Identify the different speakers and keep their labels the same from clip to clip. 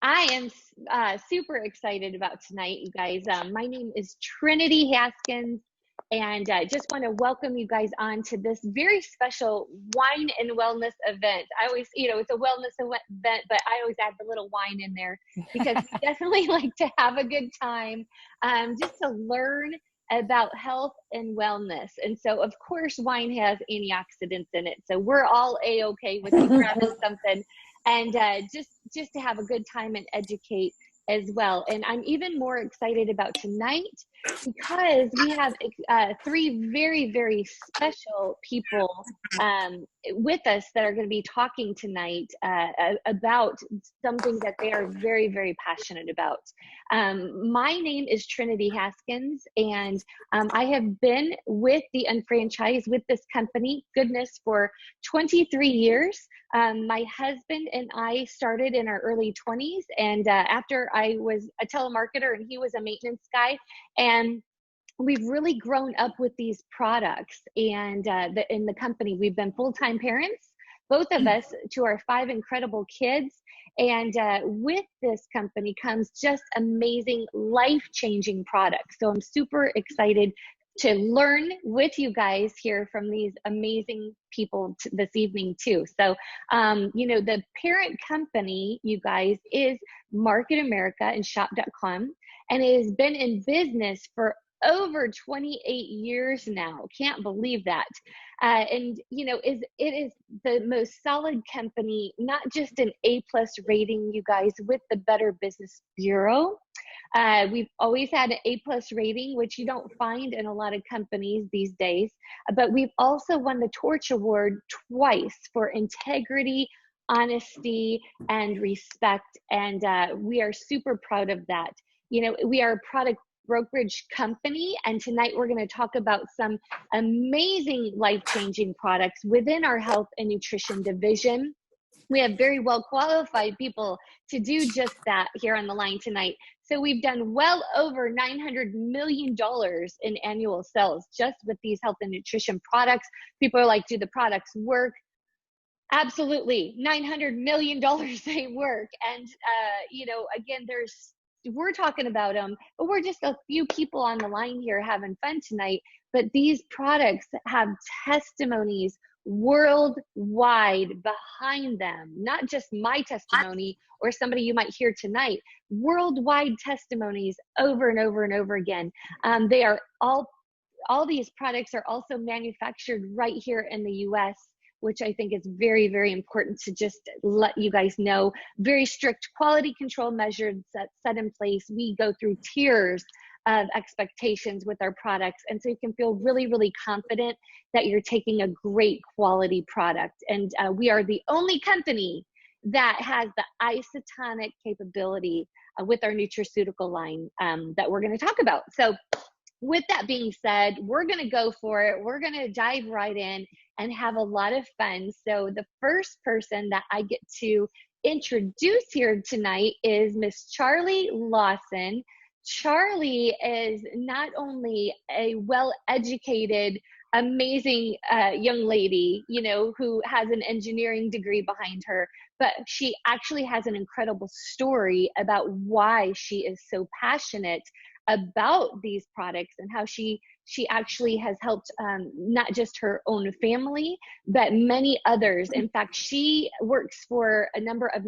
Speaker 1: I am super excited about tonight, you guys. My name is Trinity Haskins, and just want to welcome you guys on to this very special wine and wellness event. I always, it's a wellness event, but I always add the little wine in there because we definitely like to have a good time, just to learn about health and wellness. And so, of course, wine has antioxidants in it. So we're all A-okay with you grabbing something and just to have a good time and educate as well. And I'm even more excited about tonight because we have three very, very special people with us that are going to be talking tonight about something that they are very, very passionate about. My name is Trinity Haskins, and I have been with the Unfranchised, with this company, goodness, for 23 years. My husband and I started in our early 20s, and after I was a telemarketer and he was a maintenance guy, and we've really grown up with these products. And in the company, we've been full-time parents, both of us, to our 5 incredible kids. And with this company comes just amazing, life-changing products. So I'm super excited to learn with you guys here from these amazing people this evening too. So, the parent company, you guys, is Market America and Shop.com, and it has been in business for over 28 years now. Can't believe that. And it is the most solid company, not just an A+ rating, you guys, with the Better Business Bureau. We've always had an A+ rating, which you don't find in a lot of companies these days. But we've also won the Torch Award twice for integrity, honesty, and respect. And we are super proud of that. We are a product brokerage company, and tonight we're going to talk about some amazing life-changing products within our health and nutrition division. We have very well qualified people to do just that here on the line tonight. So we've done well over $900 million in annual sales just with these health and nutrition products. People are like, do the products work? Absolutely. $900 million they work. And, again, we're talking about them, but we're just a few people on the line here having fun tonight. But these products have testimonies worldwide behind them, not just my testimony or somebody you might hear tonight, worldwide testimonies over and over and over again. They are all these products are also manufactured right here in the US, which I think is very, very important to just let you guys know. Very strict quality control measures set in place. We go through tiers of expectations with our products. And so you can feel really, really confident that you're taking a great quality product. And we are the only company that has the isotonic capability with our nutraceutical line that we're going to talk about. So with that being said, we're going to go for it. We're going to dive right in and have a lot of fun. So the first person that I get to introduce here tonight is Miss Charlie Lawson. Charlie is not only a well-educated, amazing young lady, who has an engineering degree behind her, but she actually has an incredible story about why she is so passionate about these products and how she actually has helped not just her own family, but many others. In fact, she works for a number of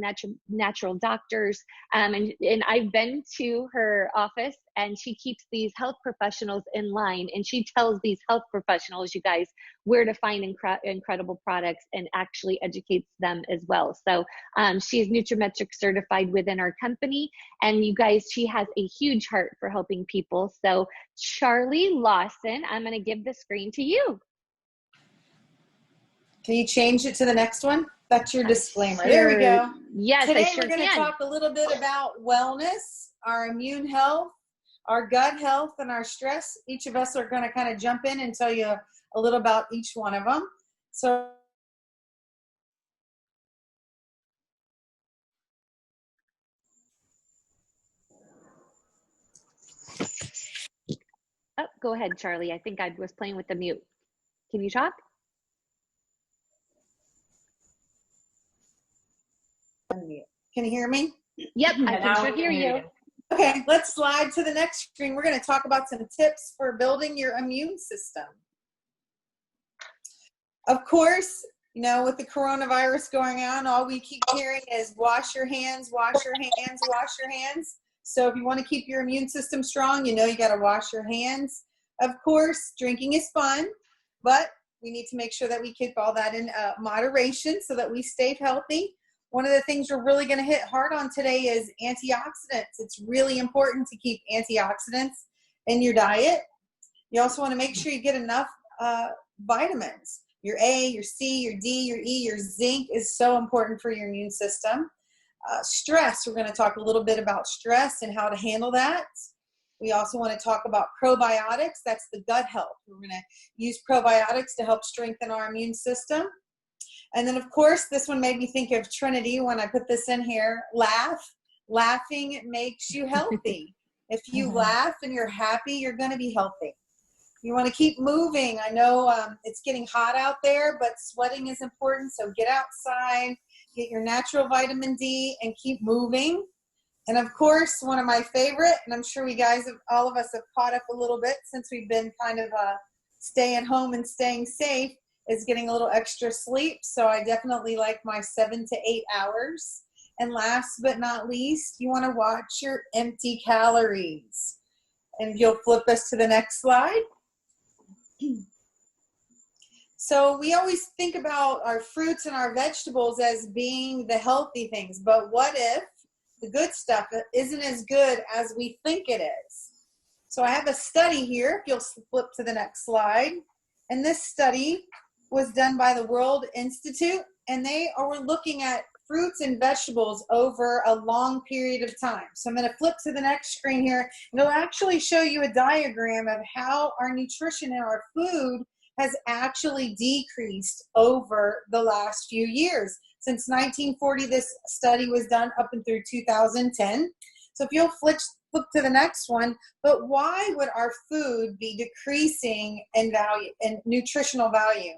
Speaker 1: natural doctors, and I've been to her office, and she keeps these health professionals in line, and she tells these health professionals, you guys, where to find incredible products and actually educates them as well. So she is Nutrimetric certified within our company, and you guys, she has a huge heart for helping people. So Charlie Lawson, I'm going to give the screen to you.
Speaker 2: Can you change it to the next one? That's your disclaimer.
Speaker 1: Sure.
Speaker 2: There we go.
Speaker 1: Yes,
Speaker 2: Today
Speaker 1: I sure
Speaker 2: we're going to talk a little bit about wellness, our immune health, our gut health, and our stress. Each of us are going to kind of jump in and tell you a little about each one of them. So
Speaker 1: oh, go ahead, Charlie. I think I was playing with the mute. Can you talk?
Speaker 2: Can you hear me?
Speaker 1: Yep, I
Speaker 3: And
Speaker 1: can
Speaker 3: now
Speaker 1: sure
Speaker 3: we
Speaker 1: hear
Speaker 3: can
Speaker 1: you.
Speaker 2: Okay, let's slide to the next screen. We're going to talk about some tips for building your immune system. Of course, you know, with the coronavirus going on, all we keep hearing is wash your hands, wash your hands, wash your hands. So if you want to keep your immune system strong, you know you got to wash your hands. Of course, drinking is fun, but we need to make sure that we keep all that in moderation so that we stay healthy. One of the things we're really going to hit hard on today is antioxidants. It's really important to keep antioxidants in your diet. You also want to make sure you get enough vitamins. Your A, your C, your D, your E, your zinc is so important for your immune system. Stress, we're going to talk a little bit about stress and how to handle that. We also want to talk about probiotics. That's the gut health. We're going to use probiotics to help strengthen our immune system. And then, of course, this one made me think of Trinity when I put this in here. Laugh. Laughing makes you healthy. If you laugh and you're happy, you're going to be healthy. You want to keep moving. I know it's getting hot out there, but sweating is important. So get outside, get your natural vitamin D, and keep moving. And of course, one of my favorite, and I'm sure all of us have caught up a little bit since we've been kind of staying home and staying safe, is getting a little extra sleep. So I definitely like my 7 to 8 hours. And last but not least, you want to watch your empty calories. And you'll flip us to the next slide. So we always think about our fruits and our vegetables as being the healthy things, but what if the good stuff isn't as good as we think it is? So I have a study here, if you'll flip to the next slide. And this study was done by the World Institute, and they were looking at fruits and vegetables over a long period of time. So I'm going to flip to the next screen here, and it'll actually show you a diagram of how our nutrition in our food has actually decreased over the last few years. Since 1940, this study was done up and through 2010. So if you'll flip to the next one, but why would our food be decreasing in value, in nutritional value?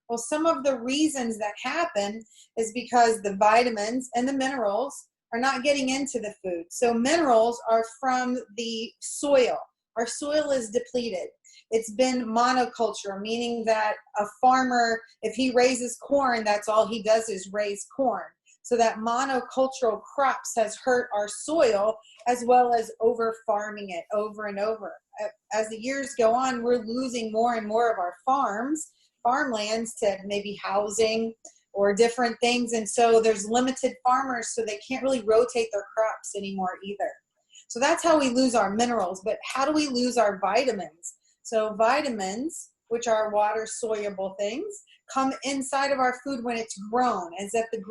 Speaker 2: Well, some of the reasons that happen is because the vitamins and the minerals are not getting into the food. So minerals are from the soil. Our soil is depleted. It's been monoculture, meaning that a farmer, if he raises corn, that's all he does is raise corn. So that monocultural crops has hurt our soil, as well as over farming it over and over. As the years go on, we're losing more and more of our farmlands to maybe housing or different things. And so there's limited farmers, so they can't really rotate their crops anymore either. So that's how we lose our minerals. But how do we lose our vitamins? So vitamins, which are water-soluble things, come inside of our food when it's grown. As if the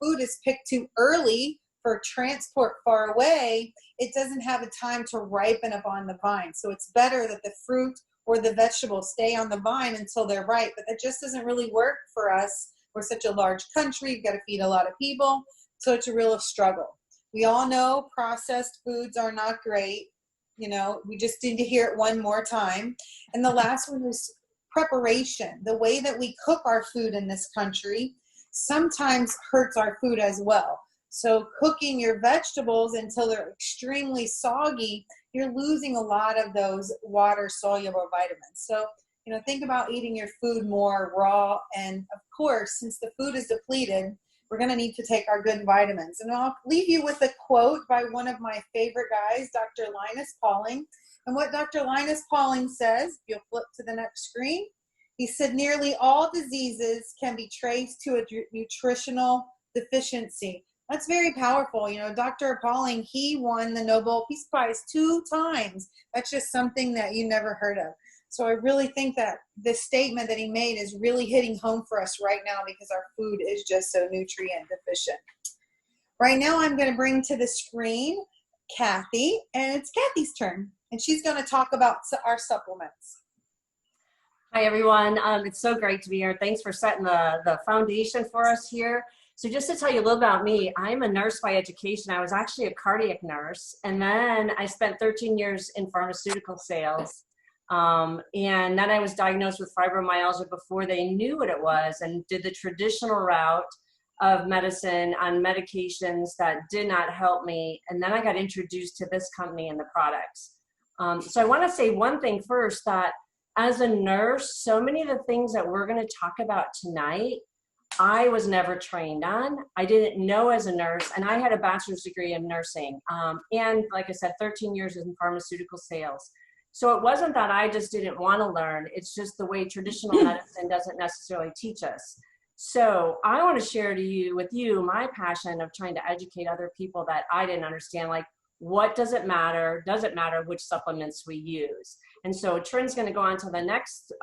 Speaker 2: food is picked too early for transport far away, it doesn't have a time to ripen up on the vine. So it's better that the fruit or the vegetables stay on the vine until they're ripe. But that just doesn't really work for us. We're such a large country. You've got to feed a lot of people. So it's a real struggle. We all know processed foods are not great. You know, we just need to hear it one more time. And the last one is preparation. The way that we cook our food in this country sometimes hurts our food as well. So cooking your vegetables until they're extremely soggy, you're losing a lot of those water-soluble vitamins. So, you know, think about eating your food more raw. And of course, since the food is depleted, we're going to need to take our good vitamins. And I'll leave you with a quote by one of my favorite guys, Dr. Linus Pauling. And what Dr. Linus Pauling says, if you'll flip to the next screen, he said, nearly all diseases can be traced to a nutritional deficiency. That's very powerful. You know, Dr. Pauling, he won the Nobel Peace Prize 2 times. That's just something that you never heard of. So I really think that this statement that he made is really hitting home for us right now because our food is just so nutrient deficient. Right now I'm going to bring to the screen Kathy, and it's Kathy's turn, and she's going to talk about our supplements.
Speaker 3: Hi, everyone. It's so great to be here. Thanks for setting the foundation for us here. So just to tell you a little about me, I'm a nurse by education. I was actually a cardiac nurse, and then I spent 13 years in pharmaceutical sales. And then I was diagnosed with fibromyalgia before they knew what it was and did the traditional route of medicine on medications that did not help me. And then I got introduced to this company and the products. So I want to say one thing first, that as a nurse, so many of the things that we're going to talk about tonight, I was never trained on. I didn't know as a nurse, and I had a bachelor's degree in nursing. And like I said, 13 years in pharmaceutical sales. So it wasn't that I just didn't want to learn. It's just the way traditional medicine doesn't necessarily teach us. So I want to share with you my passion of trying to educate other people that I didn't understand, like, what does it matter? Does it matter which supplements we use? And so Trin's going to go on to the next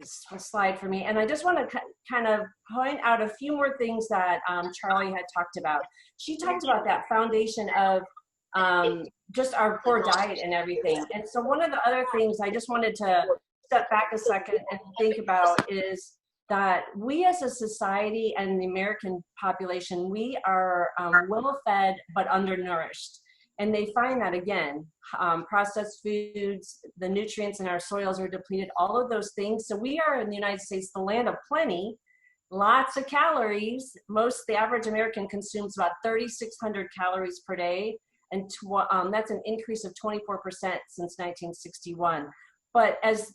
Speaker 3: slide for me. And I just want to kind of point out a few more things that Charlie had talked about. She talked about that foundation of just our poor diet and everything. And so one of the other things I just wanted to step back a second and think about is that we as a society and the American population, we are well-fed but undernourished. And they find that, again, processed foods, the nutrients in our soils are depleted, all of those things. So we are in the United States, the land of plenty, lots of calories. The average American consumes about 3,600 calories per day. And that's an increase of 24% since 1961. But as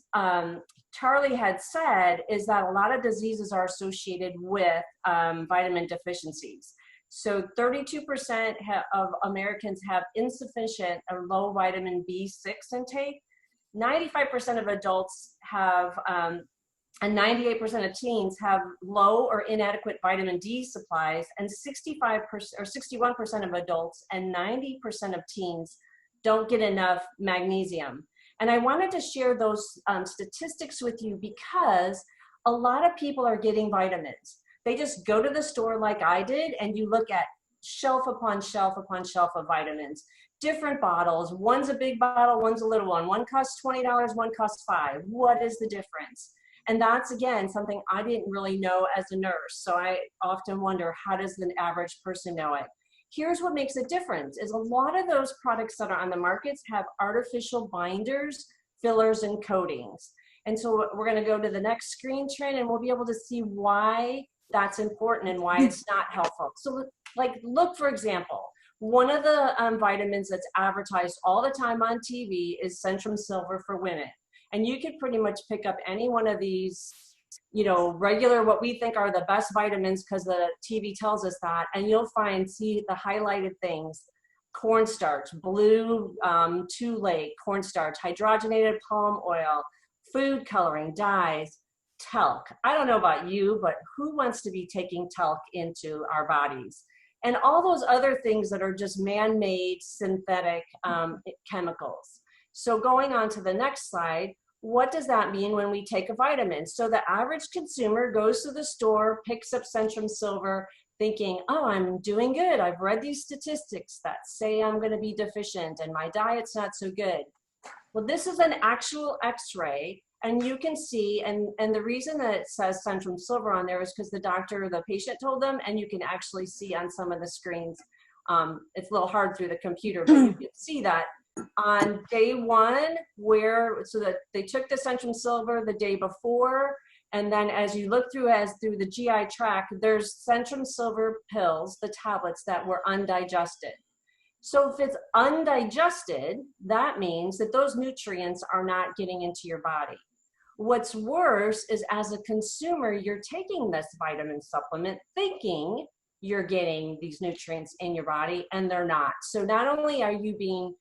Speaker 3: Charlie had said, is that a lot of diseases are associated with vitamin deficiencies. So 32% of Americans have insufficient or low vitamin B6 intake. 95% of adults have, and 98% of teens have low or inadequate vitamin D supplies, and 65% or 61% of adults and 90% of teens don't get enough magnesium. And I wanted to share those statistics with you because a lot of people are getting vitamins. They just go to the store like I did, and you look at shelf upon shelf upon shelf of vitamins, different bottles. One's a big bottle, one's a little one. One costs $20, one costs $5. What is the difference? And that's, again, something I didn't really know as a nurse. So I often wonder, how does the average person know it? Here's what makes a difference is a lot of those products that are on the markets have artificial binders, fillers, and coatings. And so we're going to go to the next screen, Trin, and we'll be able to see why that's important and why it's not helpful. So look, for example, one of the vitamins that's advertised all the time on TV is Centrum Silver for women. And you could pretty much pick up any one of these, regular, what we think are the best vitamins because the TV tells us that, and you'll see the highlighted things: cornstarch, blue 2-lake cornstarch, hydrogenated palm oil, food coloring, dyes, talc. I don't know about you, but who wants to be taking talc into our bodies? And all those other things that are just man-made synthetic chemicals. So going on to the next slide, what does that mean when we take a vitamin? So the average consumer goes to the store, picks up Centrum Silver, thinking, oh, I'm doing good. I've read these statistics that say I'm going to be deficient and my diet's not so good. Well, this is an actual X-ray. And you can see, and the reason that it says Centrum Silver on there is because the doctor or the patient told them, and you can actually see on some of the screens. It's a little hard through the computer, but you can see that on day one, so that they took the Centrum Silver the day before, and then as you look through the GI tract, there's Centrum Silver pills, the tablets that were undigested. So if it's undigested, that means that those nutrients are not getting into your body. What's worse is, as a consumer, you're taking this vitamin supplement thinking you're getting these nutrients in your body, and they're not. So not only are you being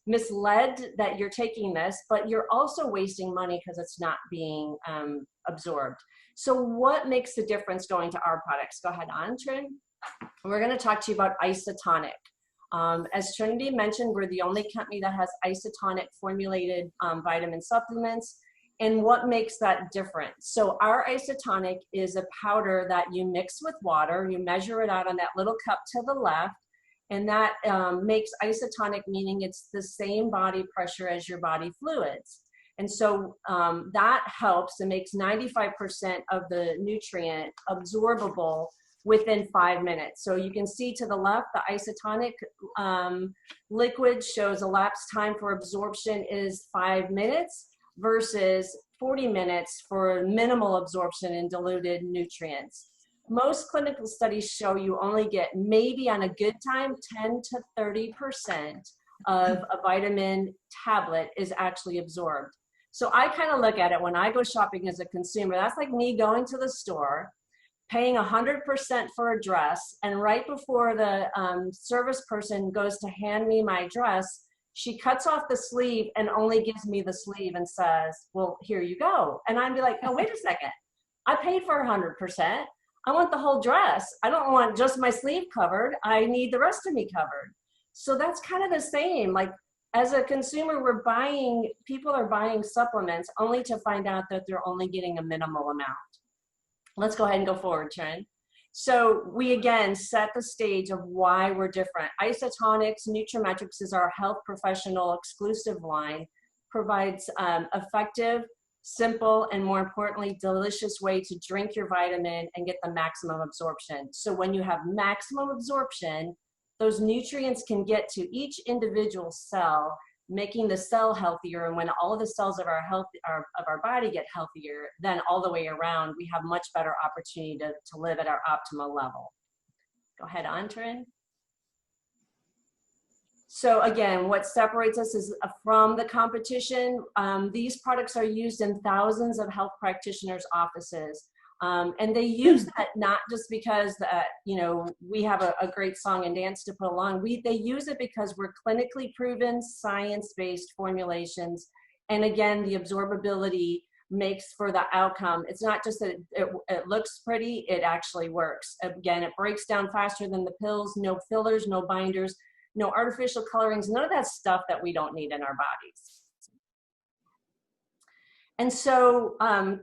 Speaker 3: misled that you're taking this, but you're also wasting money because it's not being absorbed. So what makes the difference going to our products? Go ahead on, Trin. We're going to talk to you about Isotonic. As Trinity mentioned, we're the only company that has isotonic formulated vitamin supplements. And what makes that different? So our Isotonic is a powder that you mix with water. You measure it out on that little cup to the left. And that makes Isotonic, meaning it's the same body pressure as your body fluids. And so that helps and makes 95% of the nutrient absorbable within 5 minutes. So you can see to the left, the Isotonic liquid shows elapsed time for absorption is 5 minutes versus 40 minutes for minimal absorption in diluted nutrients. Most clinical studies show you only get maybe on a good time 10 to 30% of a vitamin tablet is actually absorbed. So I kind of look at it when I go shopping as a consumer, that's like me going to the store, paying 100% for a dress, and right before the service person goes to hand me my dress, she cuts off the sleeve and only gives me the sleeve and says, well, here you go. And I'd be like, oh, wait a second. I paid for 100%. I want the whole dress. I don't want just my sleeve covered. I need the rest of me covered. So that's kind of the same. Like as a consumer, people are buying supplements only to find out that they're only getting a minimal amount. Let's go ahead and go forward, Trin. So we again set the stage of why we're different. Isotonics Nutrimetrics is our health professional exclusive line, provides effective, simple, and more importantly, delicious way to drink your vitamin and get the maximum absorption. So when you have maximum absorption, those nutrients can get to each individual cell, making the cell healthier. And when all of the cells of our body get healthier, then all the way around, we have much better opportunity to live at our optimal level. Go ahead, Antrin. So again, what separates us is from the competition. These products are used in thousands of health practitioners' offices. And they use that not just because we have a great song and dance to put along. They use it because we're clinically proven, science-based formulations. And again, the absorbability makes for the outcome. It's not just that it looks pretty, it actually works. Again, it breaks down faster than the pills, no fillers, no binders, no artificial colorings, none of that stuff that we don't need in our bodies. And so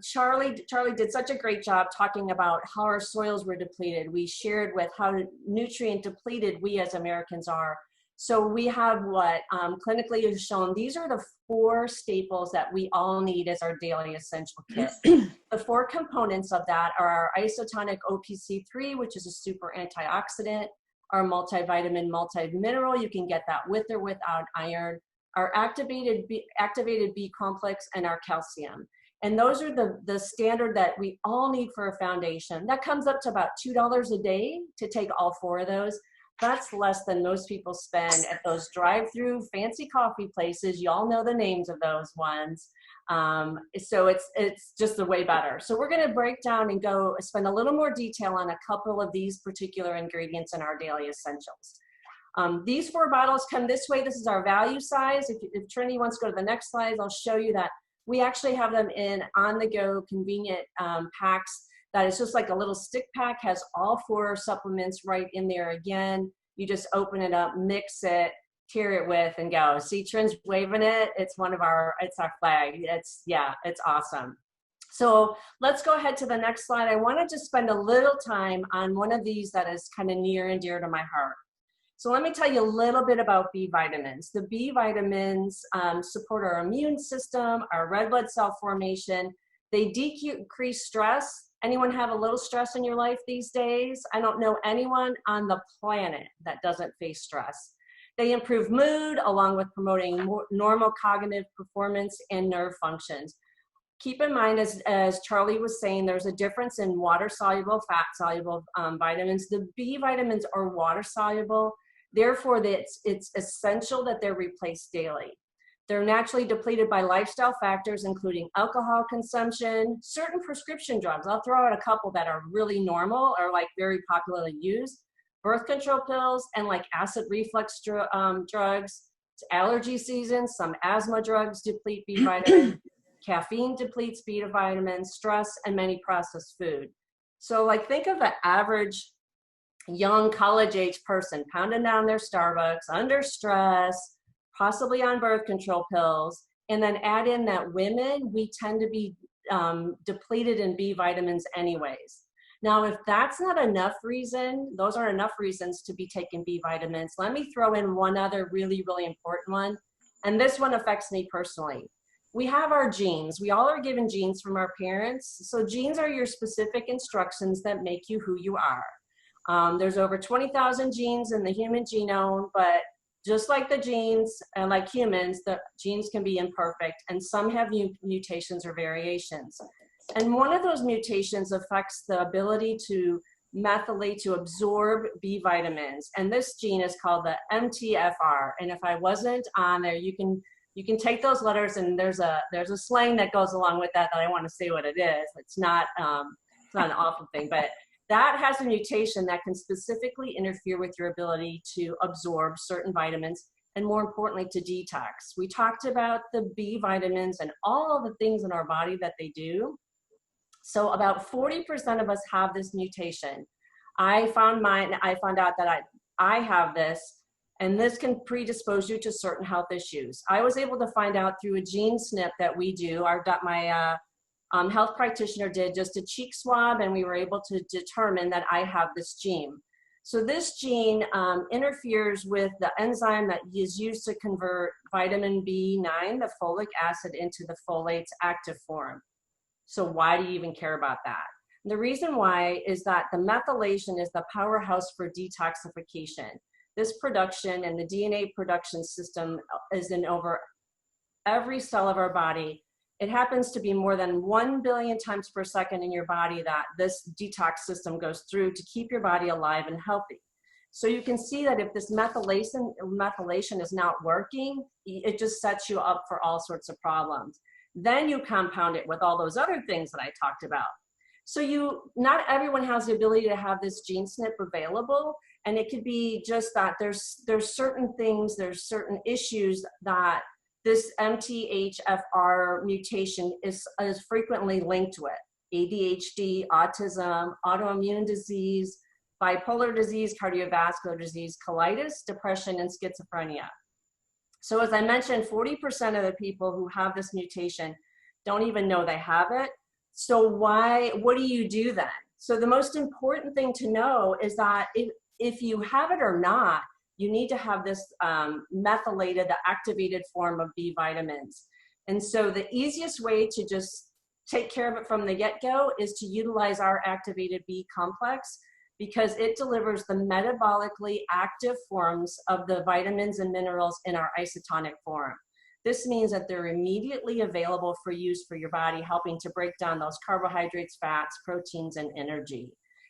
Speaker 3: Charlie did such a great job talking about how our soils were depleted. We shared with how nutrient depleted we as Americans are. So we have what clinically is shown. These are the 4 staples that we all need as our daily essential kit. The 4 components of that are our isotonic OPC3, which is a super antioxidant, our multivitamin, multimineral, you can get that with or without iron, our activated B complex, and our calcium. And those are the standard that we all need for a foundation. That comes up to about $2 a day to take all 4 of those. That's less than most people spend at those drive-through fancy coffee places. You all know the names of those ones. So it's just a way better. So we're going to break down and go spend a little more detail on a couple of these particular ingredients in our daily essentials. These 4 bottles come this way. This is our value size. If Trinity wants to go to the next slide, I'll show you that we actually have them in on-the-go convenient packs. That is just like a little stick pack, has all 4 supplements right in there. Again, you just open it up, mix it, tear it with, and go. See, Trin's waving it. It's our flag. It's awesome. So let's go ahead to the next slide. I want to just spend a little time on one of these that is kind of near and dear to my heart. So let me tell you a little bit about B vitamins. The B vitamins support our immune system, our red blood cell formation. They decrease stress. Anyone have a little stress in your life these days? I don't know anyone on the planet that doesn't face stress. They improve mood along with promoting normal cognitive performance and nerve functions. Keep in mind, as Charlie was saying, there's a difference in water-soluble, fat-soluble vitamins. The B vitamins are water-soluble. Therefore, it's essential that they're replaced daily. They're naturally depleted by lifestyle factors, including alcohol consumption, certain prescription drugs. I'll throw out a couple that are really normal or like very popularly used. Birth control pills and like acid reflux drugs. It's allergy season. Some asthma drugs deplete B vitamins. Caffeine depletes B vitamins, stress, and many processed food. So like think of an average young college-age person pounding down their Starbucks, under stress, possibly on birth control pills, and then add in that women, we tend to be depleted in B vitamins anyways. Now, if that's not enough reason, those aren't enough reasons to be taking B vitamins, let me throw in one other really, really important one, and this one affects me personally. We have our genes. We all are given genes from our parents. So genes are your specific instructions that make you who you are. There's over 20,000 genes in the human genome, but just like the genes and like humans, the genes can be imperfect and some have mutations or variations. And one of those mutations affects the ability to methylate to absorb B vitamins. And this gene is called the MTFR. And if I wasn't on there, you can take those letters, and there's a slang that goes along with that I want to say what it is. It's not an awful thing, but that has a mutation that can specifically interfere with your ability to absorb certain vitamins, and more importantly, to detox. We talked about the B vitamins and all of the things in our body that they do. So about 40% of us have this mutation. I found out that I have this, and this can predispose you to certain health issues. I was able to find out through a gene snip that we do. My health practitioner did just a cheek swab, and we were able to determine that I have this gene. So this gene interferes with the enzyme that is used to convert vitamin B9, the folic acid, into the folate's active form. So why do you even care about that? The reason why is that the methylation is the powerhouse for detoxification. This production and the DNA production system is in over every cell of our body. It happens to be more than 1 billion times per second in your body that this detox system goes through to keep your body alive and healthy. So you can see that if this methylation is not working, it just sets you up for all sorts of problems. Then you compound it with all those other things that I talked about. So not everyone has the ability to have this gene snip available, and it could be just that there's certain things, there's certain issues that this MTHFR mutation is frequently linked with. ADHD, autism, autoimmune disease, bipolar disease, cardiovascular disease, colitis, depression, and schizophrenia. So as I mentioned, 40% of the people who have this mutation don't even know they have it. So what do you do then? So the most important thing to know is that if you have it or not, you need to have this methylated, the activated form of B vitamins. And so the easiest way to just take care of it from the get-go is to utilize our activated B complex, because it delivers the metabolically active forms of the vitamins and minerals in our isotonic form. This means that they're immediately available for use for your body, helping to break down those carbohydrates, fats, proteins, and energy.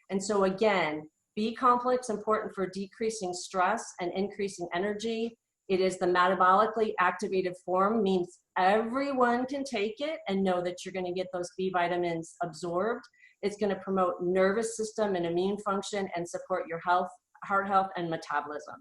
Speaker 3: And so again, B complex important for decreasing stress and increasing energy. It is the metabolically activated form, means everyone can take it and know that you're going to get those B vitamins absorbed. It's going to promote nervous system and immune function and support your health, heart health, and metabolism.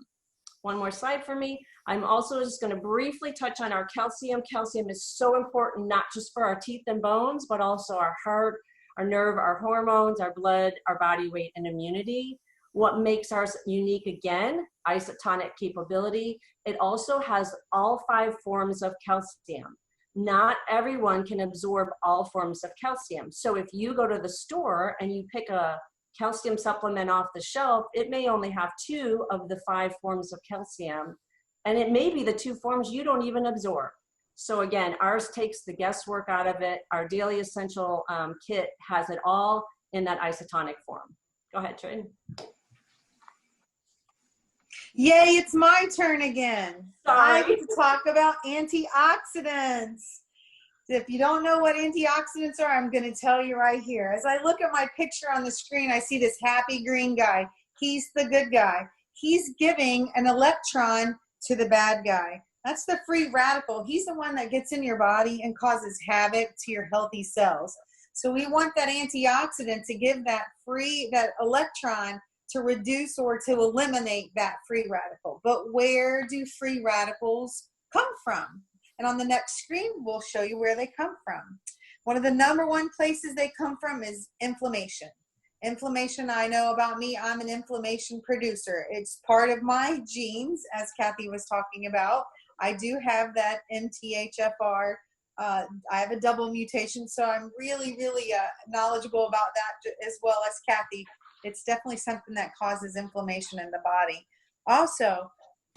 Speaker 3: One more slide for me. I'm also just going to briefly touch on our calcium. Calcium is so important, not just for our teeth and bones, but also our heart, our nerve, our hormones, our blood, our body weight, and immunity. What makes ours unique again, isotonic capability. It also has all 5 forms of calcium. Not everyone can absorb all forms of calcium. So if you go to the store and you pick a calcium supplement off the shelf, it may only have 2 of the 5 forms of calcium, and it may be the 2 forms you don't even absorb. So again, ours takes the guesswork out of it. Our Daily Essential kit has it all in that isotonic form. Go ahead, Trin.
Speaker 2: Yay, it's my turn again.
Speaker 3: Sorry.
Speaker 2: I get to talk about antioxidants. If you don't know what antioxidants are, I'm going to tell you right here. As I look at my picture on the screen, I see this happy green guy. He's the good guy. He's giving an electron to the bad guy. That's the free radical. He's the one that gets in your body and causes havoc to your healthy cells. So we want that antioxidant to give that electron to reduce or to eliminate that free radical. But where do free radicals come from? And on the next screen, we'll show you where they come from. One of the #1 places they come from is inflammation. Inflammation, I know about me, I'm an inflammation producer. It's part of my genes, as Kathy was talking about. I do have that MTHFR. I have a double mutation, so I'm really, really knowledgeable about that as well as Kathy. It's definitely something that causes inflammation in the body. Also,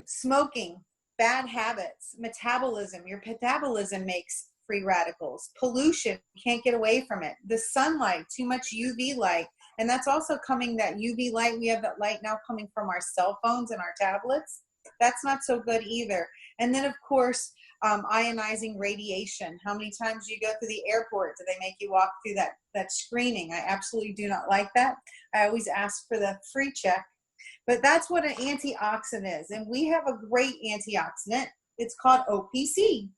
Speaker 2: smoking, bad habits, metabolism. Your metabolism makes free radicals. Pollution, you can't get away from it. The sunlight, too much UV light. And that's also coming, that UV light, we have that light now coming from our cell phones and our tablets. That's not so good either. And then, of course, ionizing radiation. How many times do you go through the airport? Do they make you walk through that screening? I absolutely do not like that. I always ask for the free check. But that's what an antioxidant is. And we have a great antioxidant. It's called OPC.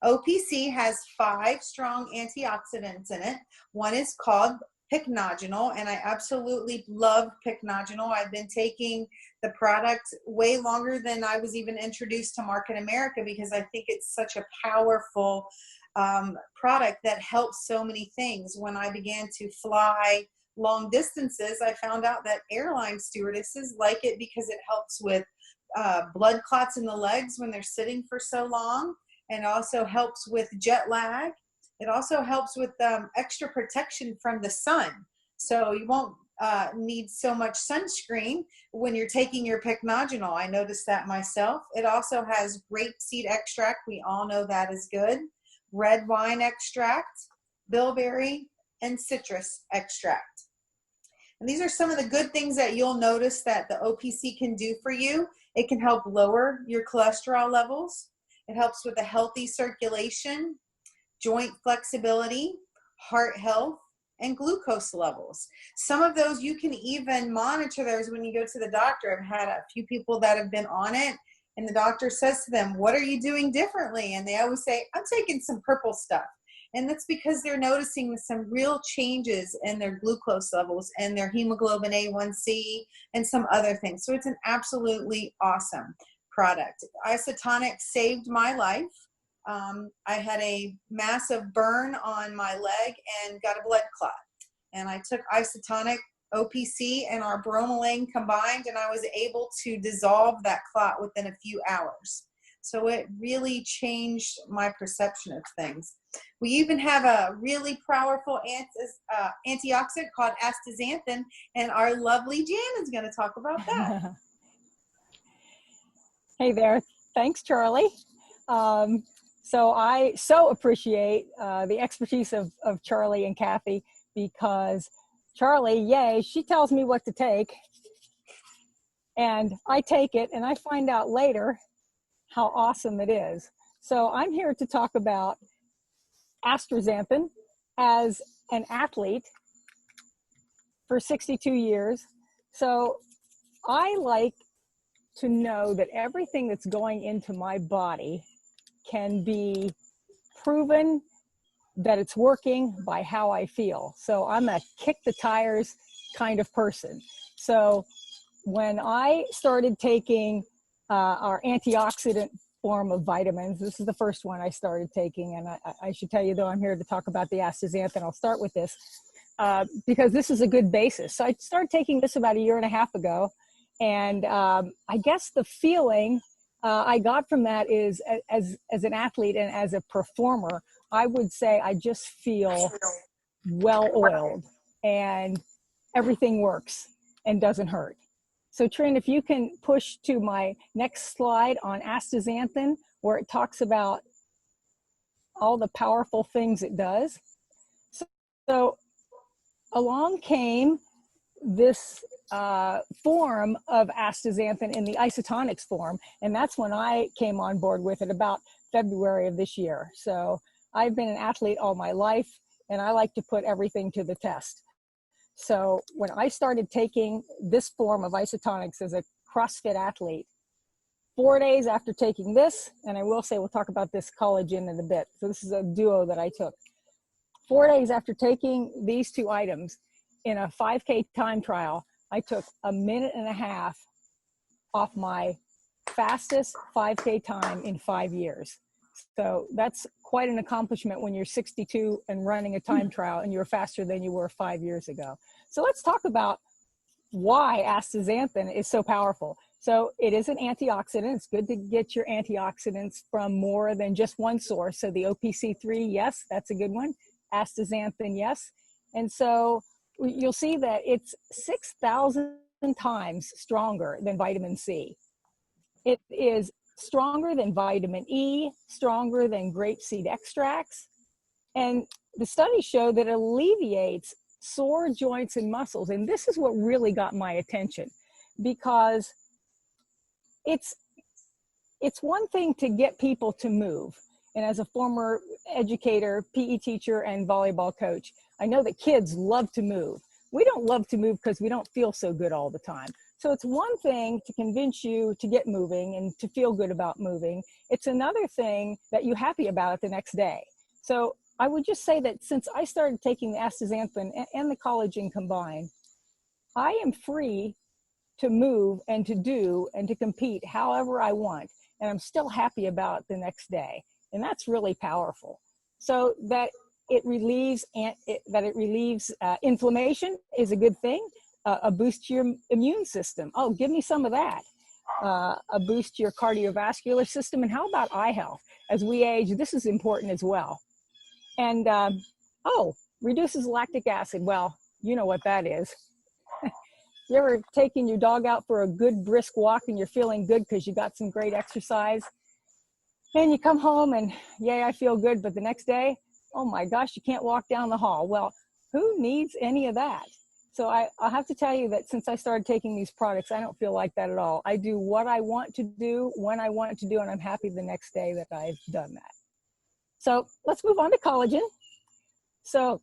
Speaker 2: OPC has 5 strong antioxidants in it. One is called pycnogenol, and I absolutely love pycnogenol. I've been taking the product way longer than I was even introduced to Market America, because I think it's such a powerful product that helps so many things. When I began to fly long distances, I found out that airline stewardesses like it because it helps with blood clots in the legs when they're sitting for so long, and also helps with jet lag. It also helps with extra protection from the sun. So you won't need so much sunscreen when you're taking your pycnogenol. I noticed that myself. It also has grapeseed extract. We all know that is good. Red wine extract, bilberry, and citrus extract. And these are some of the good things that you'll notice that the OPC can do for you. It can help lower your cholesterol levels. It helps with a healthy circulation, joint flexibility, heart health, and glucose levels. Some of those you can even monitor those when you go to the doctor. I've had a few people that have been on it, and the doctor says to them, "What are you doing differently?" And they always say, "I'm taking some purple stuff." And that's because they're noticing some real changes in their glucose levels and their hemoglobin A1C and some other things. So it's an absolutely awesome product. Isotonic saved my life. I had a massive burn on my leg and got a blood clot. And I took Isotonic, OPC, and our bromelain combined, and I was able to dissolve that clot within a few hours. So it really changed my perception of things. We even have a really powerful antioxidant called astaxanthin, and our lovely Jan is going to talk about that.
Speaker 4: Hey there. Thanks, Charlie. So I so appreciate the expertise of Charlie and Kathy, because Charlie, yay, she tells me what to take, and I take it, and I find out later how awesome it is. So I'm here to talk about astaxanthin as an athlete for 62 years. So I like to know that everything that's going into my body can be proven that it's working by how I feel. So I'm a kick the tires kind of person. So when I started taking our antioxidant form of vitamins, this is the first one I started taking, and I should tell you, though I'm here to talk about the astaxanthin, I'll start with this because this is a good basis. So I started taking this about 1.5 years ago, and I guess the feeling I got from that is, as an athlete and as a performer, I would say I just feel well-oiled and everything works and doesn't hurt. So Trin, if you can push to my next slide on astaxanthin, where it talks about all the powerful things it does. So along came this form of astaxanthin in the isotonics form, and that's when I came on board with it about February of this year. So I've been an athlete all my life, and I like to put everything to the test. So when I started taking this form of isotonics as a CrossFit athlete, 4 days after taking this, and I will say we'll talk about this collagen in a bit. So this is a duo that I took. 4 days after taking these 2 items in a 5K time trial, I took 1.5 minutes off my fastest 5K time in 5 years. So that's quite an accomplishment when you're 62 and running a time trial and you're faster than you were 5 years ago. So let's talk about why astaxanthin is so powerful. So it is an antioxidant. It's good to get your antioxidants from more than just one source. So the OPC3, yes, that's a good one. Astaxanthin, yes. And so you'll see that it's 6,000 times stronger than vitamin C. It is stronger than vitamin E, stronger than grapeseed extracts. And the studies show that it alleviates sore joints and muscles. And this is what really got my attention, because it's it's one thing to get people to move. And as a former educator, PE teacher, and volleyball coach, I know that kids love to move. We don't love to move because we don't feel so good all the time. So it's one thing to convince you to get moving and to feel good about moving. It's another thing that you're happy about it the next day. So I would just say that since I started taking the astaxanthin and the collagen combined, I am free to move and to do and to compete however I want. And I'm still happy about it the next day. And that's really powerful. So that it relieves inflammation is a good thing. A boost to your immune system. Oh, give me some of that. A boost to your cardiovascular system. And how about eye health? As we age, this is important as well. And reduces lactic acid. Well, you know what that is. You ever taken your dog out for a good brisk walk and you're feeling good because you got some great exercise? And you come home and, yay, I feel good. But the next day, oh my gosh, you can't walk down the hall. Well, who needs any of that? So I'll have to tell you that since I started taking these products, I don't feel like that at all. I do what I want to do, when I want to do, and I'm happy the next day that I've done that. So let's move on to collagen. So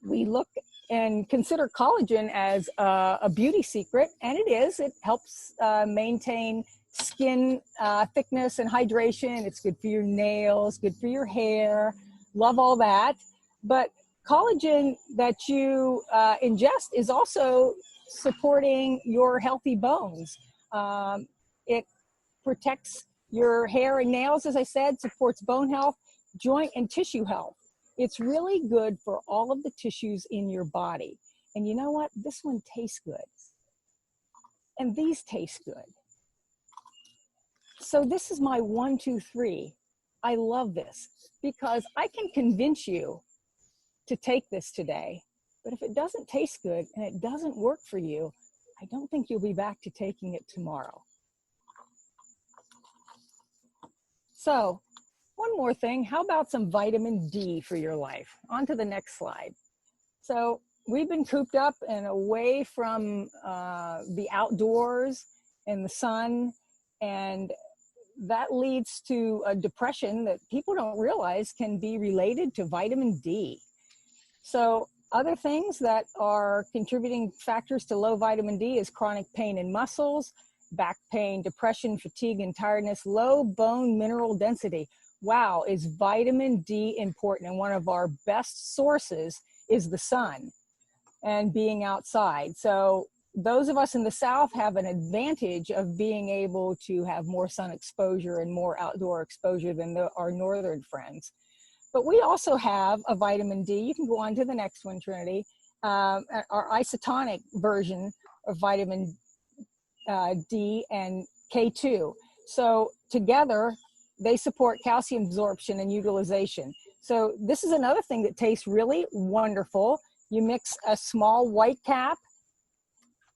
Speaker 4: we look and consider collagen as a beauty secret, and it is. It helps maintain skin thickness and hydration. It's good for your nails, good for your hair. Love all that. But collagen that you ingest is also supporting your healthy bones. It protects your hair and nails, as I said, supports bone health, joint and tissue health. It's really good for all of the tissues in your body. And you know what? This one tastes good. And these taste good. So this is my 1, 2, 3. I love this because I can convince you to take this today, but if it doesn't taste good and it doesn't work for you, I don't think you'll be back to taking it tomorrow. So one more thing, how about some vitamin D for your life? On to the next slide. So we've been cooped up and away from the outdoors and the sun, and that leads to a depression that people don't realize can be related to vitamin D. So other things that are contributing factors to low vitamin D is chronic pain in muscles, back pain, depression, fatigue, and tiredness, low bone mineral density. Wow, is vitamin D important? And one of our best sources is the sun and being outside. So those of us in the South have an advantage of being able to have more sun exposure and more outdoor exposure than our northern friends. But we also have a vitamin D. You can go on to the next one, Trinity. Our isotonic version of vitamin D and K2. So together, they support calcium absorption and utilization. So this is another thing that tastes really wonderful. You mix a small white cap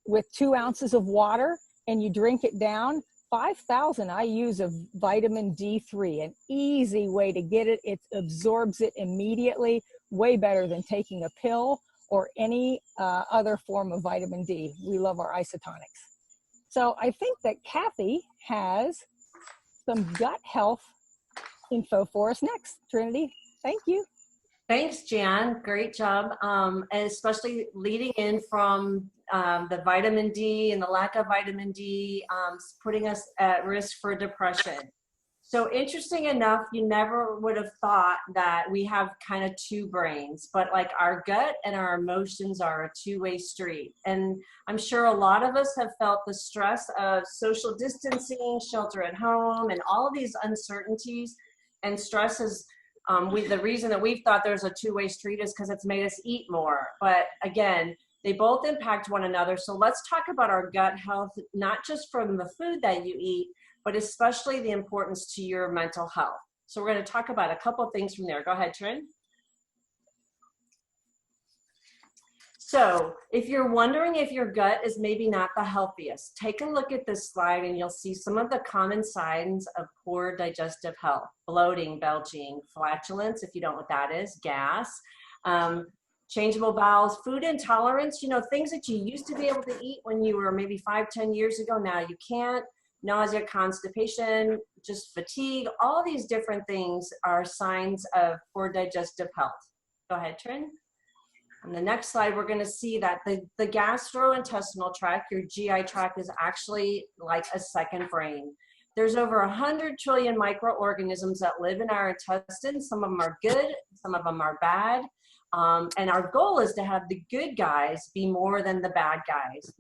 Speaker 4: with 2 ounces of water and you drink it down. 5,000 IUs of vitamin D3, an easy way to get it. It absorbs it immediately, way better than taking a pill or any other form of vitamin D. We love our isotonics. So I think that Kathy has some gut health info for us next. Trinity, thank you.
Speaker 3: Thanks, Jan. Great job. And especially leading in from the vitamin D and the lack of vitamin D, putting us at risk for depression. So interesting enough, you never would have thought that we have kind of 2 brains, but like our gut and our emotions are a 2-way street. And I'm sure a lot of us have felt the stress of social distancing, shelter at home, and all of these uncertainties. And stress is the reason that we've thought there's a 2-way street is because it's made us eat more. But again, they both impact one another. So let's talk about our gut health, not just from the food that you eat, but especially the importance to your mental health. So we're going to talk about a couple of things from there. Go ahead, Trin. So if you're wondering if your gut is maybe not the healthiest, take a look at this slide and you'll see some of the common signs of poor digestive health: bloating, belching, flatulence, if you don't know what that is, gas, changeable bowels, food intolerance, things that you used to be able to eat when you were maybe 5-10 years ago, now you can't. nausea, constipation, just fatigue, all these different things are signs of poor digestive health. Go ahead, Trin. On the next slide, we're going to see that the gastrointestinal tract, your GI tract, is actually like a second brain. There's over 100 trillion microorganisms that live in our intestines. Some of them are good, some of them are bad. And our goal is to have the good guys be more than the bad guys.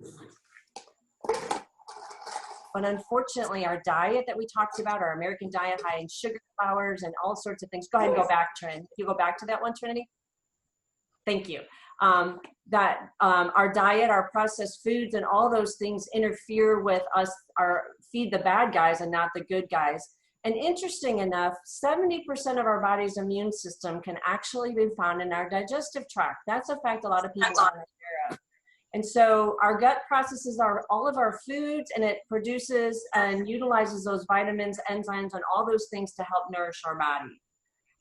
Speaker 3: But unfortunately, our diet that we talked about, our American diet, high in sugar, flours, and all sorts of things. Go ahead and go back, Trin. If you go back to that one, Trinity. Thank you. Our diet, our processed foods, and all those things interfere with us, feed the bad guys and not the good guys. And interesting enough, 70% of our body's immune system can actually be found in our digestive tract. That's a fact a lot of people aren't aware of. And so our gut processes all of our foods, and it produces and utilizes those vitamins, enzymes, and all those things to help nourish our body.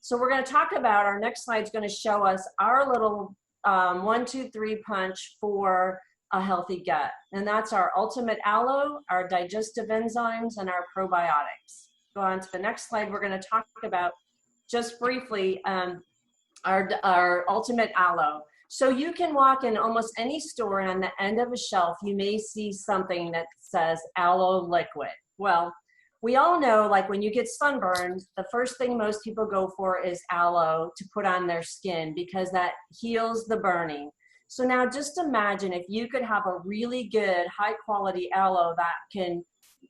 Speaker 3: So we're going to talk about, our next slide is going to show us our little 1, 2, 3 punch for a healthy gut. And that's our Ultimate Aloe, our digestive enzymes, and our probiotics. Go on to the next slide. We're going to talk about, just briefly, our Ultimate Aloe. So you can walk in almost any store, and on the end of a shelf, you may see something that says aloe liquid. Well, we all know, like when you get sunburned, the first thing most people go for is aloe to put on their skin because that heals the burning. So now just imagine if you could have a really good, high quality aloe that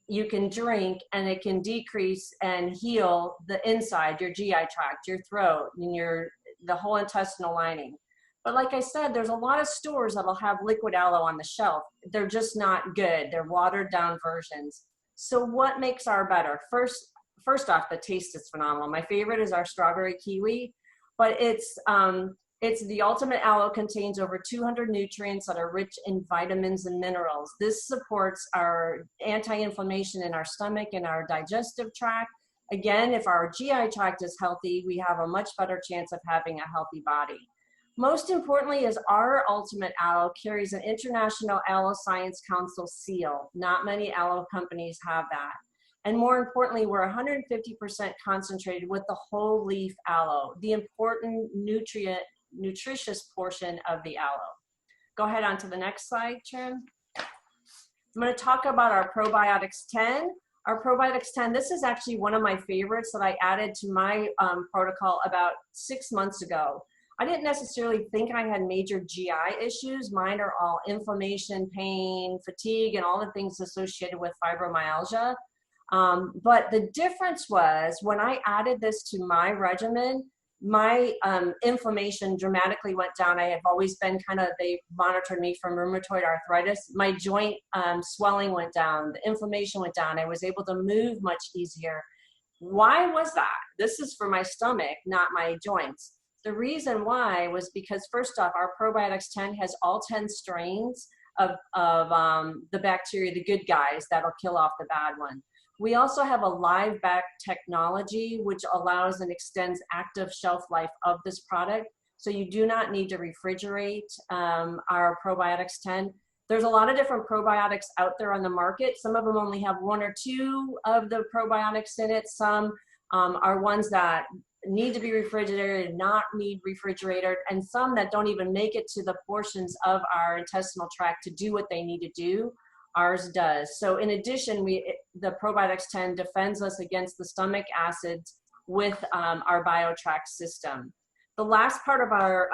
Speaker 3: you can drink, and it can decrease and heal the inside, your GI tract, your throat, and the whole intestinal lining. But like I said, there's a lot of stores that'll have liquid aloe on the shelf. They're just not good. They're watered down versions. So what makes our better? First off, the taste is phenomenal. My favorite is our strawberry kiwi, but it's the Ultimate Aloe contains over 200 nutrients that are rich in vitamins and minerals. This supports our anti-inflammation in our stomach and our digestive tract. Again, if our GI tract is healthy, we have a much better chance of having a healthy body. Most importantly is our Ultimate Aloe carries an International Aloe Science Council seal. Not many aloe companies have that. And more importantly, we're 150% concentrated with the whole leaf aloe, the important nutritious portion of the aloe. Go ahead on to the next slide, Trim. I'm going to talk about our Probiotics 10. Our Probiotics 10, this is actually one of my favorites that I added to my protocol about 6 months ago. I didn't necessarily think I had major GI issues. Mine are all inflammation, pain, fatigue, and all the things associated with fibromyalgia. But the difference was when I added this to my regimen, my inflammation dramatically went down. I have always been they monitored me from rheumatoid arthritis. My joint swelling went down. The inflammation went down. I was able to move much easier. Why was that? This is for my stomach, not my joints. The reason why was because, first off, our Probiotics 10 has all 10 strains of the bacteria, the good guys, that'll kill off the bad one. We also have a live back technology, which allows and extends active shelf life of this product. So you do not need to refrigerate our Probiotics 10. There's a lot of different probiotics out there on the market. Some of them only have 1 or 2 of the probiotics in it. Some are ones that need to be refrigerated, not need refrigerated, and some that don't even make it to the portions of our intestinal tract to do what they need to do. Ours does. So in addition, the Probiotics 10 defends us against the stomach acids with our BioTrack system. The last part of our